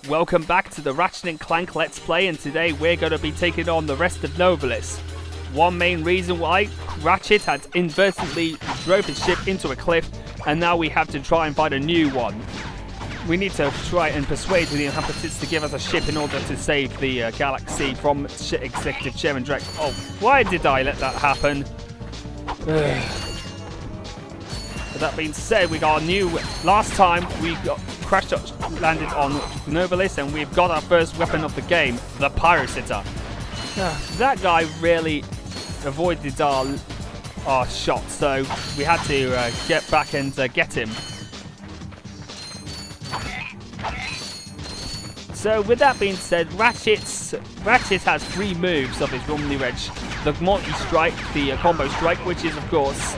welcome back to the Ratchet Clank Let's Play, and today we're going to be taking on the rest of Novalis. One main reason why Ratchet had inadvertently drove his ship into a cliff, and now we have to try and find a new one. We need to try and persuade the inhabitants to give us a ship in order to save the galaxy from Executive Chairman Drake. Oh, why did I let that happen? With that being said, we got a new... Last time we landed on Novalis, and we've got our first weapon of the game, the Pirate Sitter. That guy really avoided our shot, so we had to get back and get him. So with that being said, Ratchet has 3 moves of his Romney Wedge. The multi strike, the combo strike, which is of course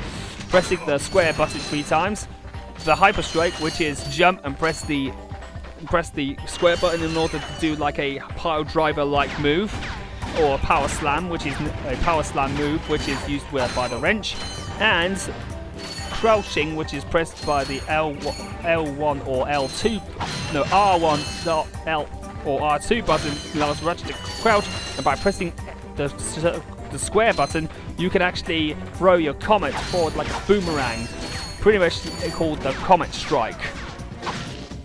pressing the square button 3 times. The hyper strike, which is jump and press the square button in order to do like a pile driver like move, or a power slam, which is a power slam move, which is used by the wrench, and crouching, which is pressed by the L1 or L2, no, R1, L or R2 button allows Ratchet to crouch, and by pressing the square button, you can actually throw your comet forward like a boomerang. Pretty much called the Comet Strike.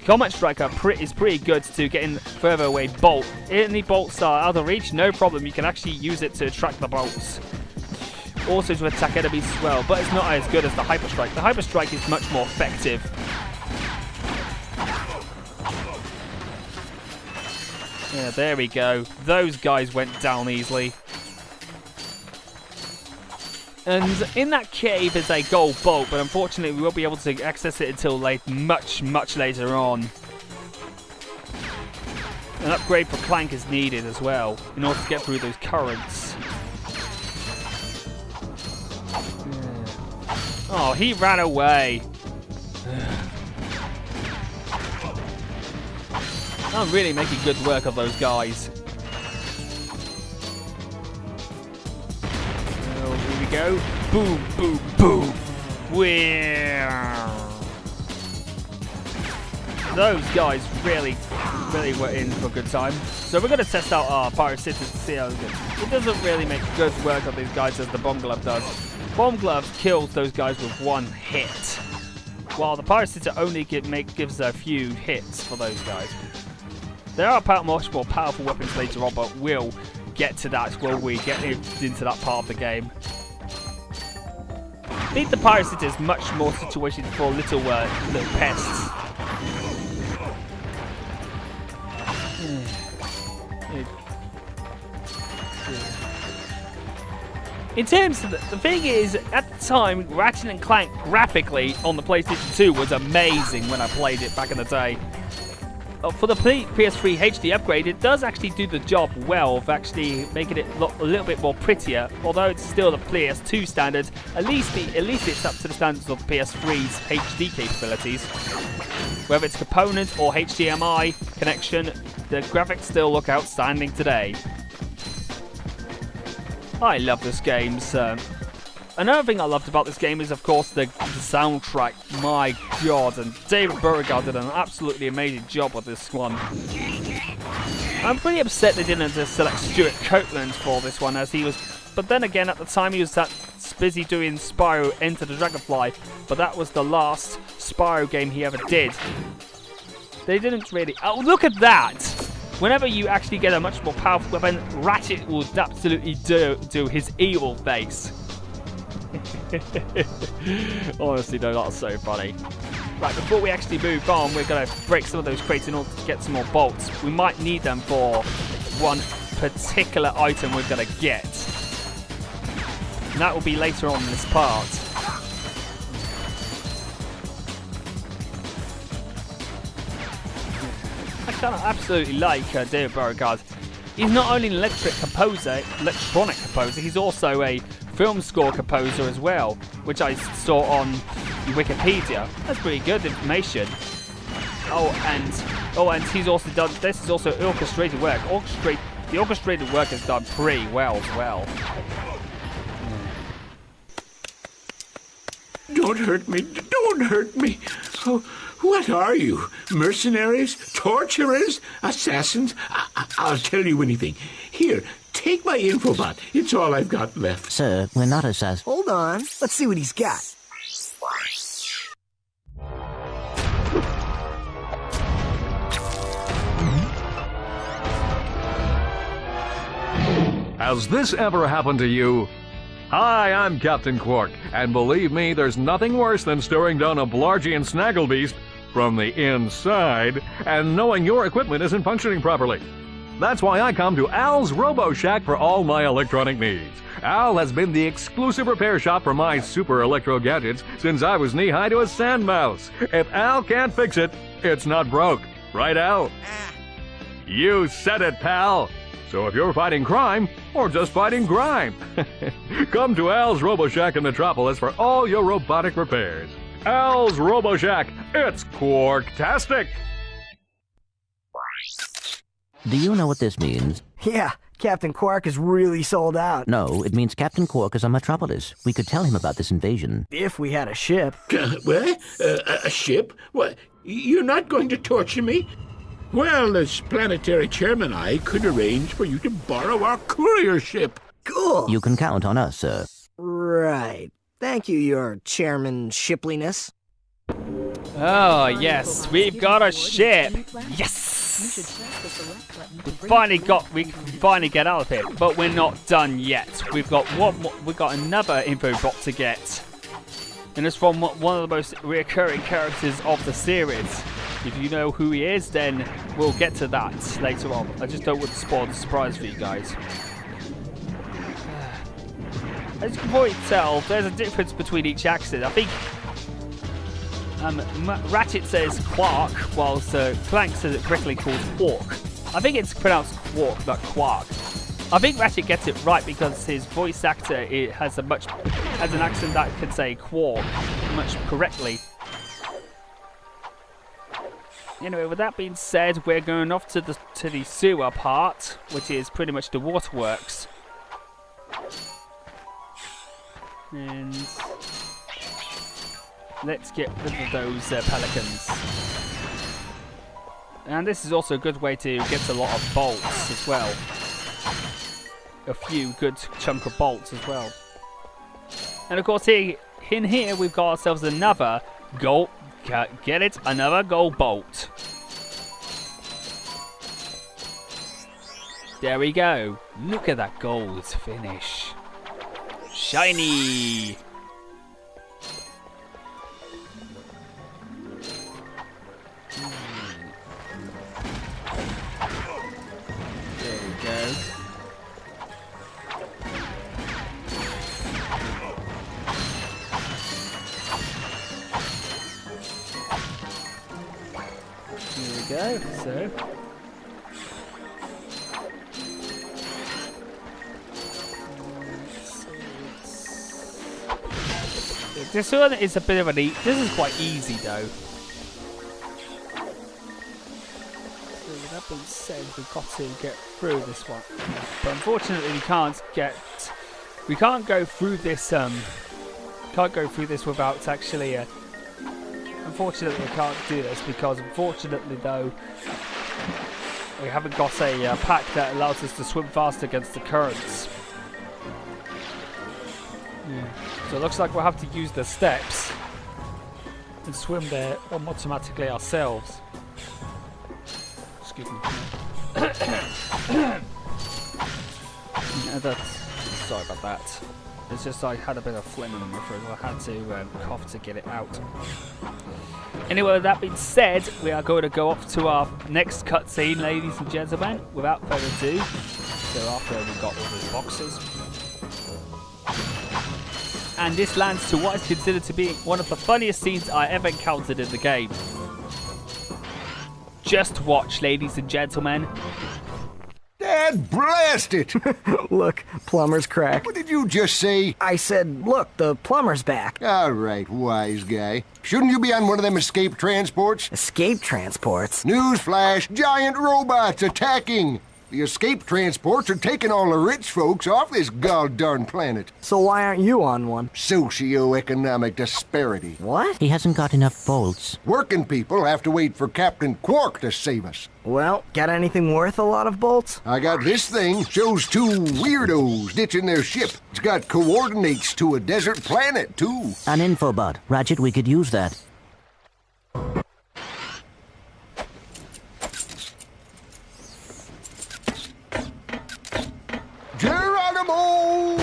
Comet Strike is pretty good to get in further away bolt. Any bolts are out of reach, no problem. You can actually use it to attract the bolts. Also to attack enemies as well, but it's not as good as the Hyper Strike. The Hyper Strike is much more effective. Yeah, there we go. Those guys went down easily. And in that cave is a gold bolt, but unfortunately we won't be able to access it until much later on. An upgrade for Clank is needed as well, in order to get through those currents. Oh, he ran away. I'm really making good work of those guys. Here we go. Boom, boom, boom. Those guys really were in for a good time. So we're going to test out our Pirate Sitter to see how it goes. It doesn't really make good work of these guys as the Bomb Glove does. Bomb Glove kills those guys with 1 hit, while the Pirate Sitter only gives a few hits for those guys. There are much more powerful weapons later on, but we'll get to that when we get into that part of the game. I think the Pirate Sitter is much more situated for little pests. In terms of the thing is, at the time, Ratchet & Clank graphically on the PlayStation 2 was amazing when I played it back in the day. For the PS3 HD upgrade, it does actually do the job well of actually making it look a little bit more prettier. Although it's still the PS2 standard, at least it's up to the standards of the PS3's HD capabilities. Whether it's component or HDMI connection, the graphics still look outstanding today. I love this game. Another thing I loved about this game is, of course, the soundtrack. My God, and David Beauregard did an absolutely amazing job with this one. I'm pretty upset they didn't just select Stuart Copeland for this one, as he was... But then again, at the time, he was that busy doing Spyro Enter the Dragonfly, but that was the last Spyro game he ever did. They didn't really... Oh, look at that! Whenever you actually get a much more powerful weapon, Ratchet will absolutely do his evil face. Honestly, though, that's so funny. Right, before we actually move on, we're going to break some of those crates in order to get some more bolts. We might need them for one particular item we're going to get. And that will be later on in this part. I kind of absolutely like David Beauregard. He's not only an electronic composer, he's also a film score composer as well, which I saw on Wikipedia. That's pretty good information. And he's also done. This is also orchestrated work. The orchestrated work is done pretty well as well. Don't hurt me! Don't hurt me! Oh, What are you? Mercenaries? Torturers? Assassins? I'll tell you anything. Here, take my Infobot. It's all I've got left. Sir, we're not assassins. Hold on. Let's see what he's got. Has this ever happened to you? Hi, I'm Captain Qwark, and believe me, there's nothing worse than staring down a Blargian snagglebeast from the inside and knowing your equipment isn't functioning properly. That's why I come to Al's RoboShack for all my electronic needs. Al has been the exclusive repair shop for my super electro gadgets since I was knee-high to a sand mouse. If Al can't fix it, it's not broke. Right, Al? You said it, pal! So if you're fighting crime, or just fighting grime, come to Al's RoboShack in Metropolis for all your robotic repairs. Al's RoboShack, it's Qwark-tastic! Do you know what this means? Yeah, Captain Qwark is really sold out. No, it means Captain Qwark is on Metropolis. We could tell him about this invasion. If we had a ship. What? A ship? What? You're not going to torture me? Well, as planetary chairman, I could arrange for you to borrow our courier ship. Cool. You can count on us, sir. Right. Thank you, your chairman shipliness. Oh, yes, we've got a ship. Yes! We can finally get out of here, but we're not done yet. We've got another Infobot to get. And it's from one of the most reoccurring characters of the series. If you know who he is, then we'll get to that later on. I just don't want to spoil the surprise for you guys. As you can probably tell, there's a difference between each accent. I think Ratchet says Qwark, whilst Clank says it correctly called Qwark. I think it's pronounced Qwark, not Qwark. I think Ratchet gets it right because his voice actor has an accent that can say Qwark much correctly. Anyway, with that being said, we're going off to the sewer part, which is pretty much the waterworks. And let's get rid of those pelicans. And this is also a good way to get a lot of bolts as well. A few good chunk of bolts as well. And of course, in here we've got ourselves another gold. Get it? Another gold bolt. There we go. Look at that gold finish. Shiny. There we go. Go, so this one is a bit of this is quite easy though. So with that being said, we've got to get through this one, but unfortunately we can't go through this without actually unfortunately, we can't do this because, unfortunately, though, we haven't got a pack that allows us to swim fast against the currents. Yeah. So it looks like we'll have to use the steps and swim there automatically ourselves. Excuse me. Sorry about that. It's just I had a bit of phlegm in my throat. I had to cough to get it out. Anyway, with that being said, we are going to go off to our next cutscene, ladies and gentlemen, without further ado. So after we've got all these boxes. And this lands to what is considered to be one of the funniest scenes I ever encountered in the game. Just watch, ladies and gentlemen. Dad, blast it! Look, plumber's crack. What did you just say? I said, look, the plumber's back. All right, wise guy. Shouldn't you be on one of them escape transports? Escape transports? Newsflash, giant robots attacking! The escape transports are taking all the rich folks off this god-darn planet. So why aren't you on one? Socioeconomic disparity. What? He hasn't got enough bolts. Working people have to wait for Captain Qwark to save us. Well, got anything worth a lot of bolts? I got this thing. Shows two weirdos ditching their ship. It's got coordinates to a desert planet, too. An infobot. Ratchet, we could use that. Geronimo!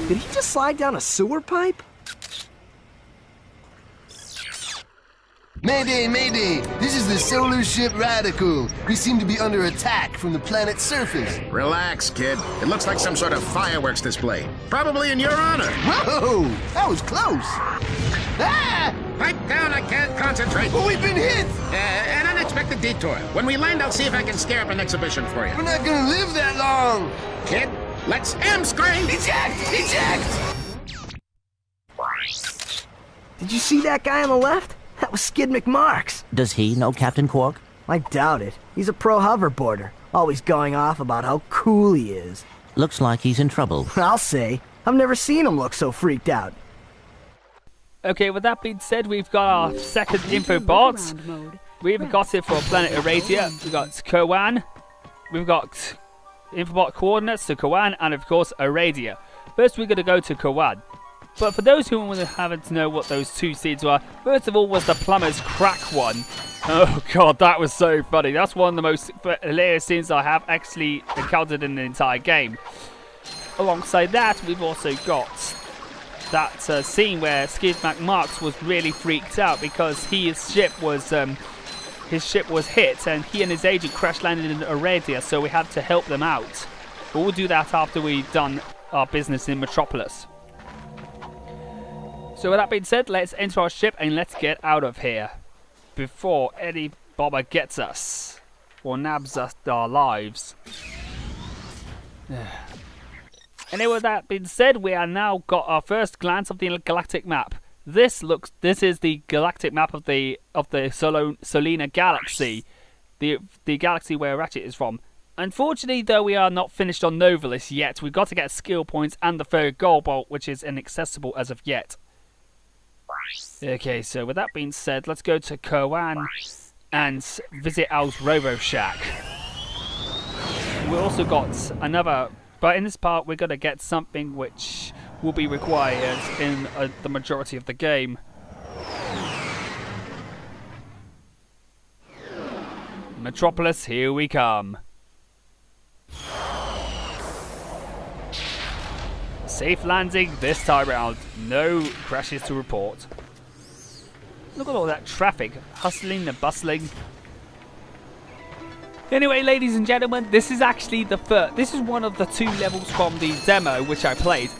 Did he just slide down a sewer pipe? Mayday, mayday! This is the solar ship Radical. We seem to be under attack from the planet's surface. Relax, kid. It looks like some sort of fireworks display. Probably in your honor. Whoa! That was close! Ah! Pipe down, I can't concentrate. But we've been hit! An unexpected detour. When we land, I'll see if I can scare up an exhibition for you. We're not gonna live that long! Kid, let's scream! Eject! Eject! Did you see that guy on the left? That was Skid McMarks. Does he know Captain Qwark? I doubt it. He's a pro hoverboarder, always going off about how cool he is. Looks like he's in trouble. I'll say. I've never seen him look so freaked out. Okay, with that being said, we've got our second Infobot. We've got it for planet Aridia. We've got Kerwan. We've got Infobot coordinates to Kerwan, and of course Aridia. First, we're going to go to Kerwan. But for those who haven't to know what those two seeds were, first of all was the plumber's crack one. Oh god, that was so funny. That's one of the most hilarious scenes I have actually encountered in the entire game. Alongside that, we've also got that scene where Skid McMarks was really freaked out because his ship was hit and he and his agent crash landed in Aridia, so we had to help them out. But we'll do that after we've done our business in Metropolis. So with that being said, let's enter our ship and let's get out of here before any bomber gets us or nabs us our lives. Anyway, with that being said, we are now got our first glance of the galactic map. This is the galactic map of the Solina galaxy, the galaxy where Ratchet is from. Unfortunately, though, we are not finished on Novalis yet. We've got to get skill points and the third gold bolt, which is inaccessible as of yet. Okay, so with that being said, let's go to Kerwan and visit Al's Robo Shack. We also got another, but in this part we're going to get something which will be required in the majority of the game. Metropolis, here we come. Safe landing this time round. No crashes to report. Look at all that traffic, hustling and bustling. Anyway, ladies and gentlemen, this is actually the first. This is one of the two levels from the demo which I played.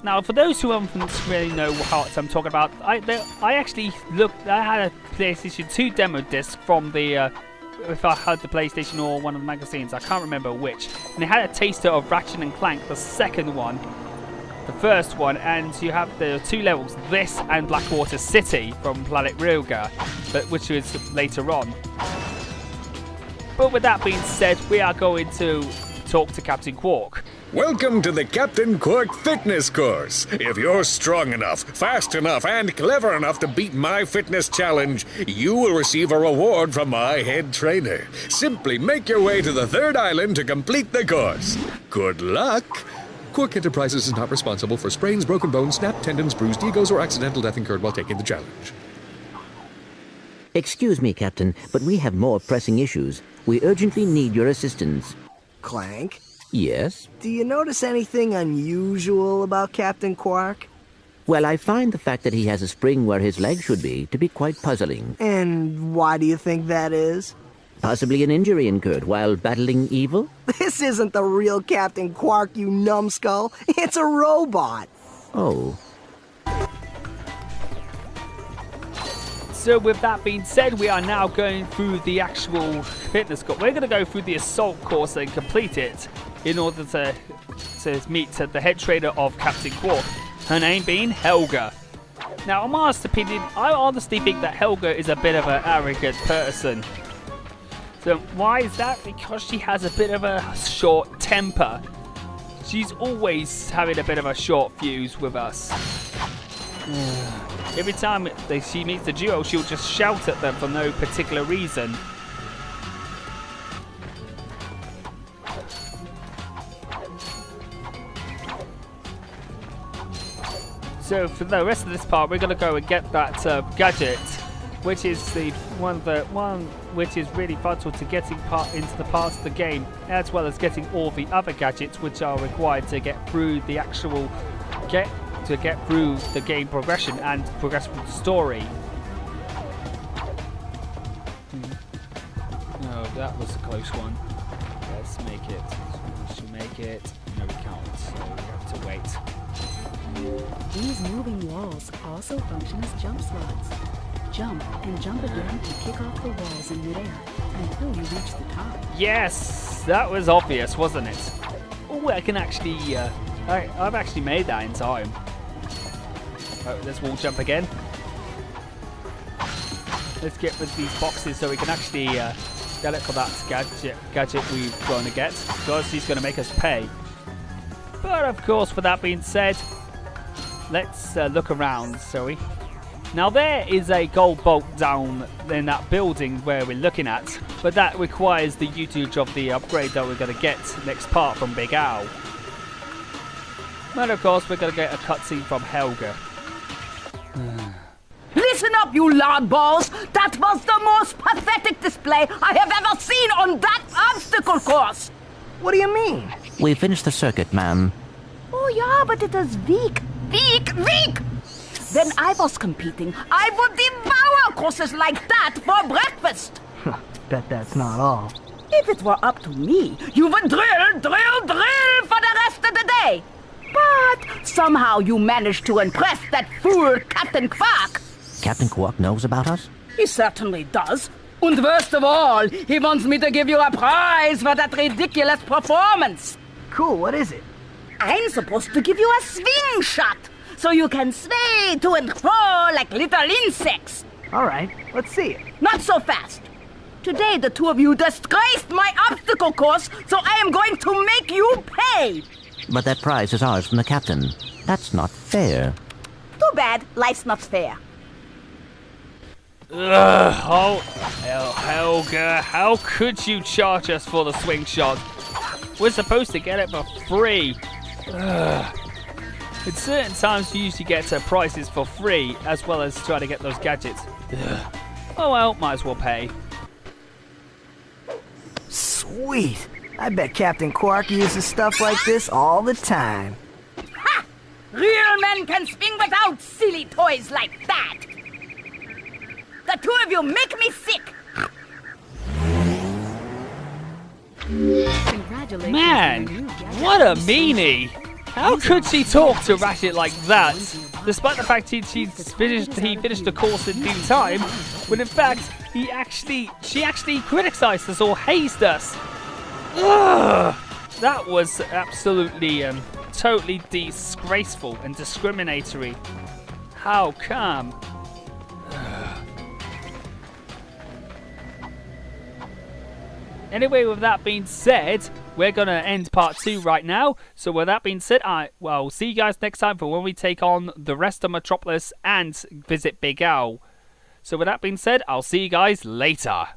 Now, for those who don't really know what I'm talking about, I actually looked. I had a PlayStation 2 demo disc from the. If I had the PlayStation or one of the magazines, I can't remember which. And it had a taster of Ratchet and Clank, the second one. The first one, and you have the two levels, this and Blackwater City from planet Helga, but which is later on. But with that being said, we are going to talk to Captain Qwark. Welcome to the Captain Qwark fitness course. If you're strong enough, fast enough, and clever enough to beat my fitness challenge, you will receive a reward from my head trainer. Simply make your way to the third island to complete the course. Good luck! Qwark Enterprises is not responsible for sprains, broken bones, snapped tendons, bruised egos, or accidental death incurred while taking the challenge. Excuse me, Captain, but we have more pressing issues. We urgently need your assistance. Clank? Yes? Do you notice anything unusual about Captain Qwark? Well, I find the fact that he has a spring where his leg should be to be quite puzzling. And why do you think that is? Possibly an injury incurred while battling evil? This isn't the real Captain Qwark, you numbskull. It's a robot. Oh. So with that being said, we are now going through the actual fitness course. We're going to go through the assault course and complete it in order to meet the head trainer of Captain Qwark. Her name being Helga. Now, in my opinion, I honestly think that Helga is a bit of an arrogant person. So why is that? Because she has a bit of a short temper. She's always having a bit of a short fuse with us. Every time she meets the duo, she'll just shout at them for no particular reason. So for the rest of this part, we're gonna go and get that gadget, which is the one which is really vital to getting into the parts of the game, as well as getting all the other gadgets which are required to get through the actual get through the game progression and progress with the story. No, that was a close one. Let's make it. Let's make it. No, we can't. So we have to wait. These moving walls also function as jump slots. Jump and jump again to kick off the walls in midair until you reach the top. Yes, that was obvious, wasn't it? Oh, I can actually. I've actually made that in time. Oh, let's wall jump again. Let's get rid of these boxes so we can actually get it for that gadget we're going to get, because he's going to make us pay. But of course, with that being said, let's look around, shall we? Now there is a gold bolt down in that building where we're looking at, but that requires the usage of the upgrade that we're going to get next part from Big Owl. And of course we're going to get a cutscene from Helga. Listen up, you loudballs! That was the most pathetic display I have ever seen on that obstacle course! What do you mean? We finished the circuit, ma'am. Oh yeah, but it is weak. Weak! When I was competing, I would devour courses like that for breakfast! Bet that's not all. If it were up to me, you would drill for the rest of the day! But somehow you managed to impress that fool Captain Qwark. Captain Qwark knows about us? He certainly does. And worst of all, he wants me to give you a prize for that ridiculous performance. Cool, what is it? I'm supposed to give you a Swingshot, so you can sway to and fro like little insects. All right, let's see it. Not so fast. Today the two of you disgraced my obstacle course, so I am going to make you pay. But that prize is ours from the captain. That's not fair. Too bad, life's not fair. Oh, Helga, how could you charge us for the swing shot? We're supposed to get it for free. At certain times you usually get prizes for free, as well as try to get those gadgets. Oh well, might as well pay. Sweet. I bet Captain Qwark uses stuff like this all the time. Ha! Real men can swing without silly toys like that. The two of you make me sick. Man, what a meanie! How could she talk to Ratchet like that? Despite the fact he finished the course in due time, when in fact she actually criticized us or hazed us. Ugh, that was absolutely totally disgraceful and discriminatory. How come? Anyway, with that being said, we're going to end part 2 right now. So with that being said, I'll see you guys next time for when we take on the rest of Metropolis and visit Big Owl. So with that being said, I'll see you guys later.